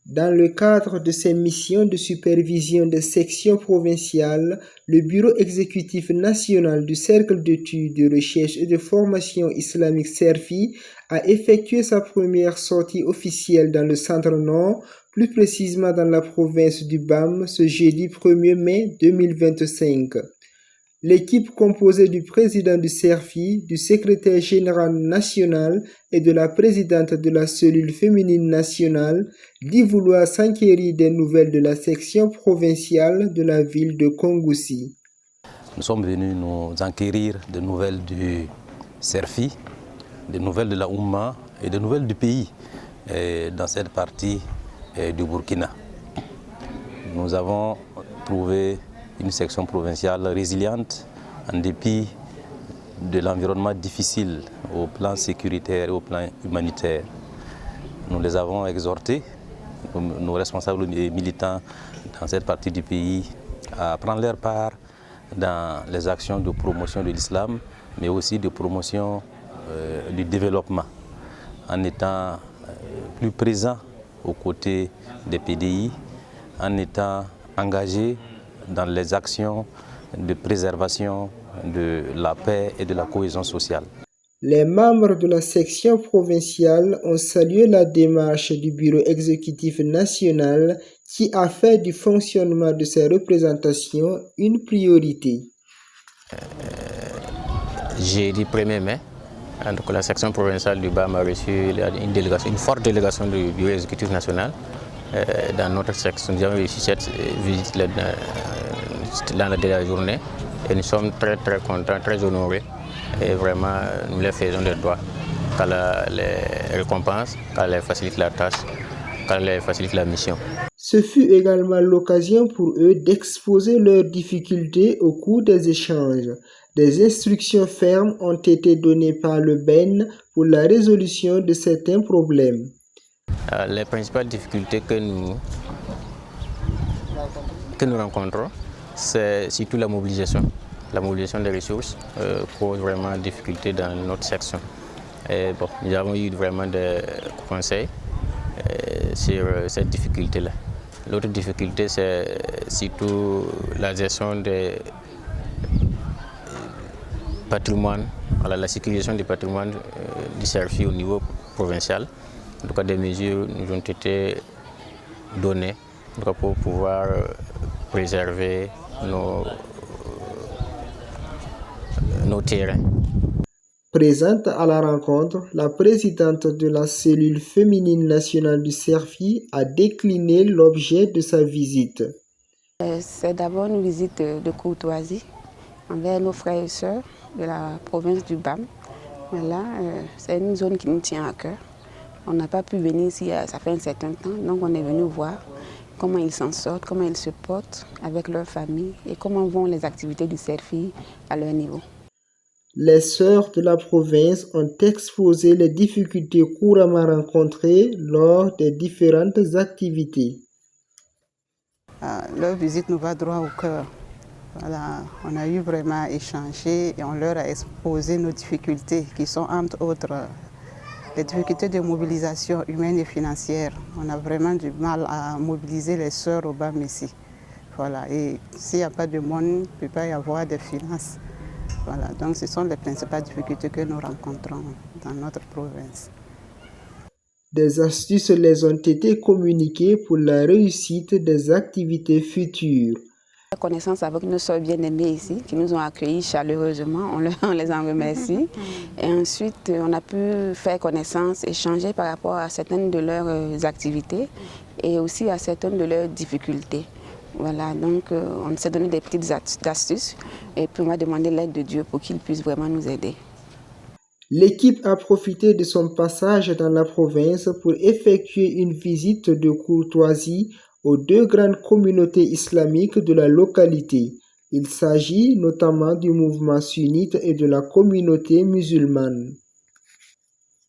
Dans le cadre de ses missions de supervision des sections provinciales, le Bureau exécutif national du Cercle d'études, de recherche et de formation islamique CERFI a effectué sa première sortie officielle dans le centre-nord, plus précisément dans la province du BAM, ce jeudi 1er mai 2025. L'équipe composée du président du CERFI, du secrétaire général national et de la présidente de la cellule féminine nationale dit vouloir s'enquérir des nouvelles de la section provinciale de la ville de Kongoussi. Nous sommes venus nous enquérir des nouvelles du CERFI, des nouvelles de la Oumma et des nouvelles du pays dans cette partie du Burkina. Nous avons trouvé une section provinciale résiliente en dépit de l'environnement difficile au plan sécuritaire et au plan humanitaire. Nous les avons exhortés, nos responsables et militants dans cette partie du pays, à prendre leur part dans les actions de promotion de l'islam, mais aussi de promotion du développement, en étant plus présents aux côtés des PDI, en étant engagés dans les actions de préservation de la paix et de la cohésion sociale. Les membres de la section provinciale ont salué la démarche du Bureau exécutif national qui a fait du fonctionnement de ces représentations une priorité. Jeudi 1er mai, donc la section provinciale du BAM a reçu une forte délégation du Bureau exécutif national. Dans notre section, nous avons réussi cette visite dans la journée et nous sommes très contents, très honorés et vraiment nous les faisons de droit qu'elle les récompense, qu'elle les facilite la tâche, qu'elle les facilite la mission. Ce fut également l'occasion pour eux d'exposer leurs difficultés au cours des échanges. Des instructions fermes ont été données par le BEN pour la résolution de certains problèmes. Les principales difficultés que nous rencontrons, c'est surtout la mobilisation. La mobilisation des ressources pose vraiment difficulté dans notre section. Et bon, nous avons eu vraiment des conseils sur cette difficulté-là. L'autre difficulté, c'est surtout la gestion des patrimoines, la sécurisation du patrimoine du CERFI au niveau provincial. En tout cas, des mesures nous ont été données pour pouvoir préserver nos terrains. Présente à la rencontre, la présidente de la cellule féminine nationale du CERFI a décliné l'objet de sa visite. C'est d'abord une visite de courtoisie envers nos frères et sœurs de la province du BAM. Voilà, c'est une zone qui nous tient à cœur. On n'a pas pu venir ici, ça fait un certain temps, donc on est venu voir comment ils s'en sortent, comment ils se portent avec leur famille et comment vont les activités du CERFI à leur niveau. Les sœurs de la province ont exposé les difficultés couramment rencontrées lors des différentes activités. Leur visite nous va droit au cœur. Voilà, on a eu vraiment à échanger et on leur a exposé nos difficultés qui sont entre autres les difficultés de mobilisation humaine et financière. On a vraiment du mal à mobiliser les sœurs au BAM ici. Voilà, et s'il n'y a pas de monde, il ne peut pas y avoir de finances. Voilà, donc ce sont les principales difficultés que nous rencontrons dans notre province. Des astuces les ont été communiquées pour la réussite des activités futures. La connaissance avec nos soeurs bien-aimées ici, qui nous ont accueillis chaleureusement, on les en remercie. Et ensuite, on a pu faire connaissance, échanger par rapport à certaines de leurs activités et aussi à certaines de leurs difficultés. Voilà, donc on s'est donné des petites astuces et puis on va demander l'aide de Dieu pour qu'il puisse vraiment nous aider. L'équipe a profité de son passage dans la province pour effectuer une visite de courtoisie aux deux grandes communautés islamiques de la localité. Il s'agit notamment du mouvement sunnite et de la communauté musulmane.